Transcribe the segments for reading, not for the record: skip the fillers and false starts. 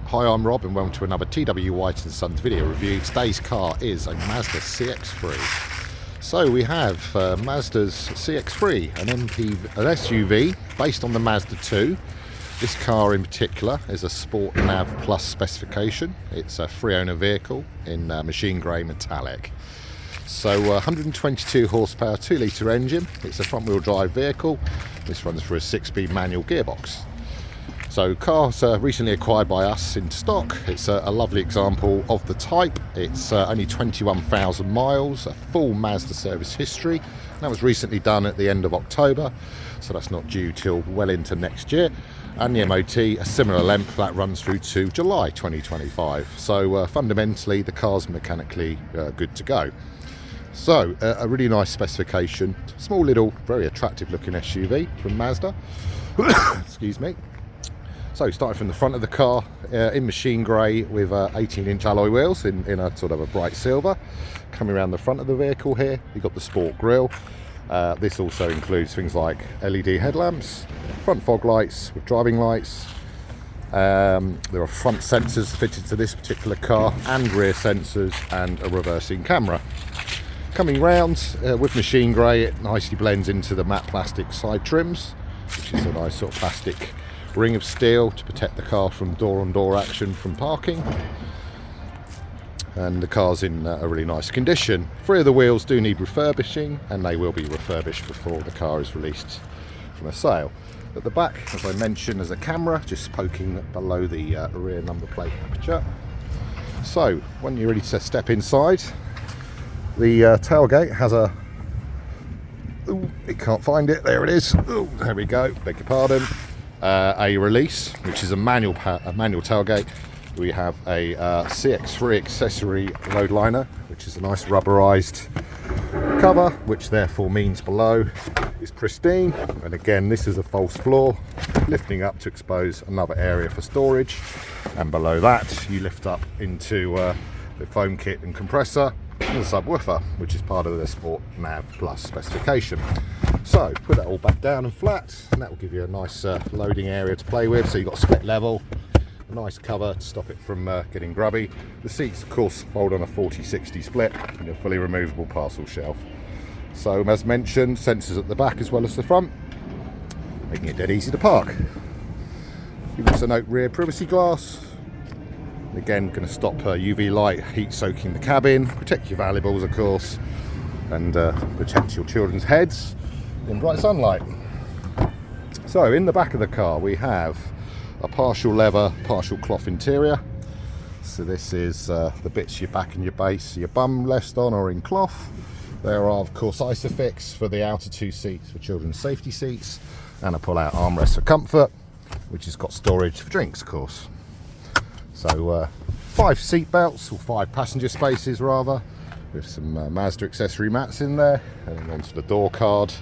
Hi, I'm Rob and welcome to another TW White & Sons video review. Today's car is a Mazda CX-3. So we have Mazda's CX-3, an SUV based on the Mazda 2. This car in particular is a Sport Nav Plus specification. It's a free-owner vehicle in machine grey metallic. So 122 horsepower, 2-litre engine. It's a front-wheel drive vehicle. This runs through a 6-speed manual gearbox. So car's recently acquired by us in stock. It's a lovely example of the type. It's only 21,000 miles, a full Mazda service history. That was recently done at the end of October, so that's not due till well into next year. And the MOT, a similar length, that runs through to July 2025. So fundamentally, the car's mechanically good to go. So a really nice specification, small little, very attractive looking SUV from Mazda. Excuse me. So starting from the front of the car, in machine grey with 18-inch alloy wheels in a sort of a bright silver. Coming around the front of the vehicle here, you've got the sport grille. This also includes things like LED headlamps, front fog lights with driving lights. There are front sensors fitted to this particular car and rear sensors and a reversing camera. Coming round with machine grey, it nicely blends into the matte plastic side trims, which is a nice sort of plastic ring of steel to protect the car from door-on-door action from parking. And the car's in a really nice condition. 3 of the wheels do need refurbishing, and they will be refurbished before the car is released from a sale. At the back, as I mentioned, there's a camera just poking below the rear number plate aperture. So when you're ready to step inside, the tailgate has a... Ooh, it can't find it. There it is. Ooh, there we go. Beg your pardon. A release, which is a manual tailgate. We have a CX-3 accessory load liner, which is a nice rubberized cover, which therefore means below is pristine. And again, this is a false floor, lifting up to expose another area for storage. And below that, you lift up into the foam kit and compressor and the subwoofer, which is part of the Sport Nav Plus specification. So put that all back down and flat, and that will give you a nice loading area to play with. So you've got a split level, a nice cover to stop it from getting grubby. The seats, of course, fold on a 40-60 split and a fully removable parcel shelf. So as mentioned, sensors at the back as well as the front, making it dead easy to park. You also note rear privacy glass. Again, going to stop UV light heat soaking the cabin, protect your valuables, of course, and protect your children's heads in bright sunlight. So in the back of the car we have a partial leather, partial cloth interior. So this is the bits your back and your base, your bum rest on are in cloth. There are of course Isofix for the outer 2 seats for children's safety seats, and a pull-out armrest for comfort, which has got storage for drinks, of course. So 5 seat belts, or 5 passenger spaces rather, with some Mazda accessory mats in there. And then onto the door card,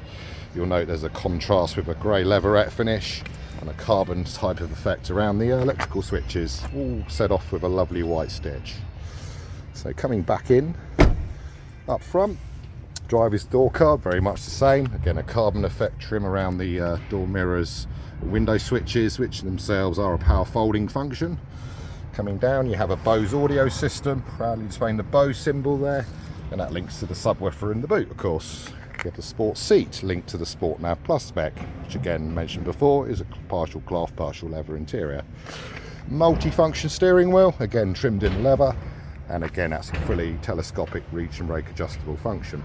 you'll note there's a contrast with a grey leatherette finish and a carbon type of effect around the electrical switches, all set off with a lovely white stitch. So coming back in, up front, driver's door card, very much the same. Again, a carbon effect trim around the door mirrors, window switches, which themselves are a power folding function. Coming down, you have a Bose audio system, proudly displaying the Bose symbol there, and that links to the subwoofer in the boot, of course. You have the sport seat linked to the Sport Nav Plus spec, which again mentioned before is a partial cloth, partial leather interior. Multi-function steering wheel, again trimmed in leather, and again that's a fully telescopic reach and brake adjustable function.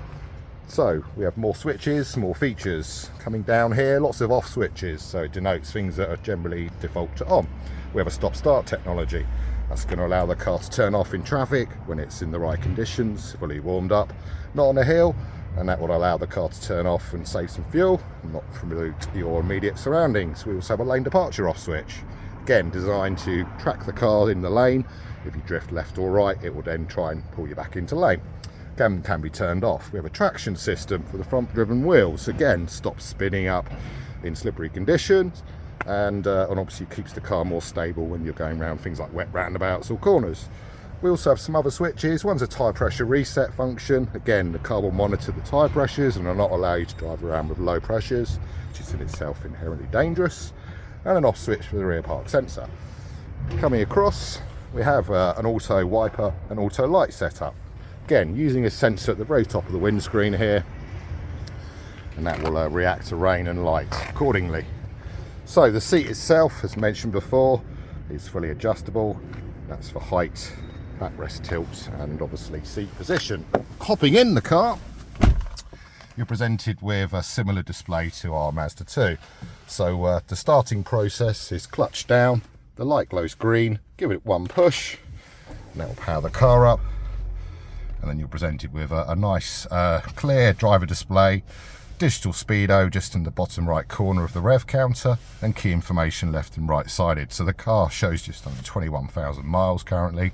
So we have more switches, more features. Coming down here, lots of off switches, so it denotes things that are generally default to on. We have a stop-start technology. That's going to allow the car to turn off in traffic when it's in the right conditions, fully warmed up, not on a hill, and that will allow the car to turn off and save some fuel and not pollute your immediate surroundings. We also have a lane departure off switch, again designed to track the car in the lane. If you drift left or right, it will then try and pull you back into lane. Can be turned off. We have a traction system for the front driven wheels, again stops spinning up in slippery conditions, and obviously keeps the car more stable when you're going around things like wet roundabouts or corners. We also have some other switches. One's a tyre pressure reset function. Again, the car will monitor the tyre pressures and will not allow you to drive around with low pressures, which is in itself inherently dangerous. And an off switch for the rear park sensor. Coming across, we have an auto wiper and auto light setup. Again, using a sensor at the very top of the windscreen here, and that will react to rain and light accordingly. So the seat itself, as mentioned before, is fully adjustable. That's for height, backrest tilt, and obviously seat position. Hopping in the car, you're presented with a similar display to our Mazda 2. So the starting process is clutch down, the light glows green, give it one push, and that will power the car up. And then you're presented with a nice clear driver display, digital speedo just in the bottom right corner of the rev counter, and key information left and right sided. So the car shows just under 21,000 miles currently.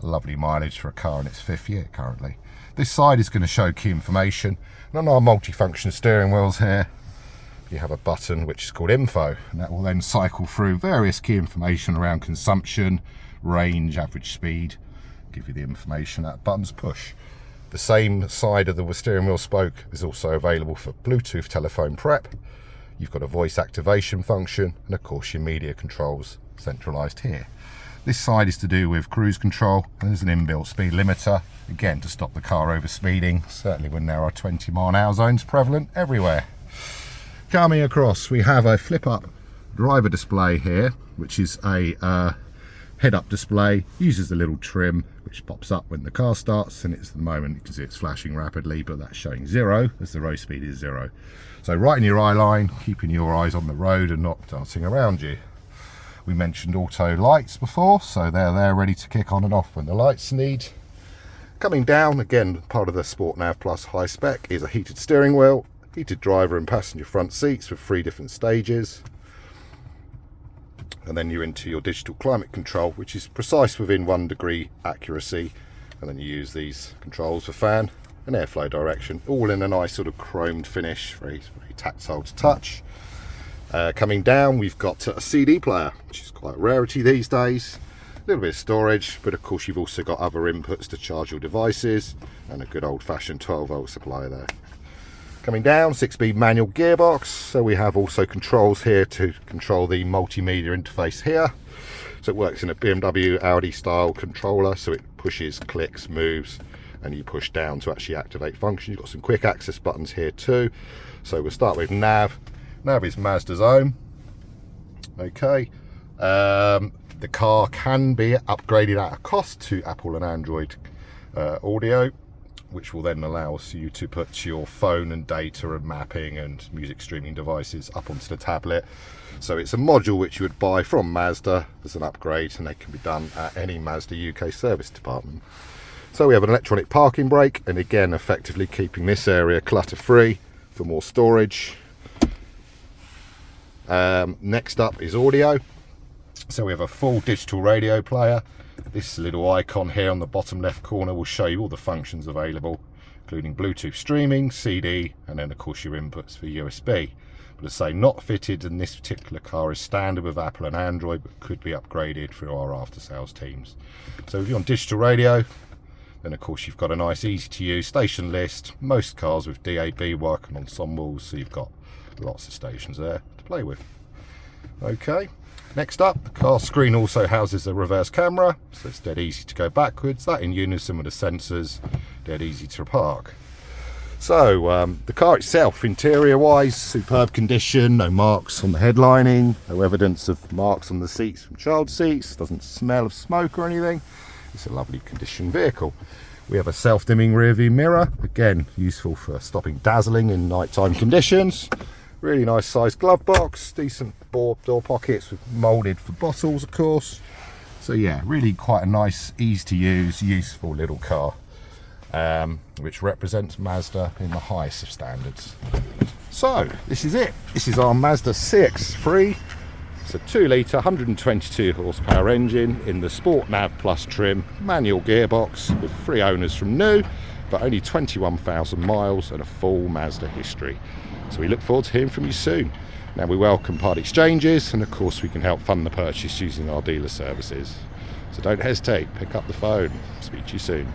Lovely mileage for a car in its 5th year currently. This side is going to show key information, and on our multifunction steering wheels here you have a button which is called info, and that will then cycle through various key information around consumption, range, average speed, give you the information at button's push. The same side of the steering wheel spoke is also available for Bluetooth telephone prep. You've got a voice activation function, and of course your media controls centralized here. This side is to do with cruise control, and there's an inbuilt speed limiter, again to stop the car over speeding, certainly when there are 20-mile-an-hour zones prevalent everywhere. Coming across, we have a flip-up driver display here, which is a head-up display, uses the little trim which pops up when the car starts, and it's at the moment you can see it's flashing rapidly, but that's showing 0 as the road speed is 0. So right in your eye line, keeping your eyes on the road and not darting around you. We mentioned auto lights before, so they're there ready to kick on and off when the lights need. Coming down, again part of the Sport Nav Plus high spec, is a heated steering wheel, heated driver and passenger front seats with 3 different stages. And then you're into your digital climate control, which is precise within 1 degree accuracy, and then you use these controls for fan and airflow direction, all in a nice sort of chromed finish, very tactile to touch. Coming down, we've got a CD player, which is quite a rarity these days. A little bit of storage, but of course you've also got other inputs to charge your devices, and a good old-fashioned 12-volt supply there. Coming down, 6-speed manual gearbox, so we have also controls here to control the multimedia interface here. So it works in a BMW Audi style controller, so it pushes, clicks, moves, and you push down to actually activate function. You've got some quick access buttons here too. So we'll start with nav. Nav is Mazda's own. Okay. The car can be upgraded at a cost to Apple and Android audio, which will then allow you to put your phone and data and mapping and music streaming devices up onto the tablet. So it's a module which you would buy from Mazda as an upgrade, and they can be done at any Mazda UK service department. So we have an electronic parking brake, and again effectively keeping this area clutter free for more storage. Next up is audio. So we have a full digital radio player. This little icon here on the bottom left corner will show you all the functions available, including Bluetooth streaming, CD, and then of course your inputs for USB. But as I say, not fitted in this particular car is standard with Apple and Android, but could be upgraded through our after sales teams. So if you're on digital radio, then of course you've got a nice easy to use station list. Most cars with DAB work and ensembles, so you've got lots of stations there to play with. Okay, next up, the car screen also houses a reverse camera, so it's dead easy to go backwards. That in unison with the sensors, dead easy to park. So the car itself, interior wise, superb condition, no marks on the headlining, no evidence of marks on the seats from child seats, doesn't smell of smoke or anything. It's a lovely condition vehicle. We have a self-dimming rear view mirror, again useful for stopping dazzling in nighttime conditions. Really nice sized glove box, decent door pockets with moulded for bottles of course. So yeah, really quite a nice, easy to use, useful little car, which represents Mazda in the highest of standards. So this is it. This is our Mazda CX-3. It's a 2-litre 122 horsepower engine in the Sport Nav Plus trim, manual gearbox with 3 owners from new, but only 21,000 miles and a full Mazda history. So we look forward to hearing from you soon. Now we welcome part exchanges, and of course we can help fund the purchase using our dealer services. So don't hesitate, pick up the phone. Speak to you soon.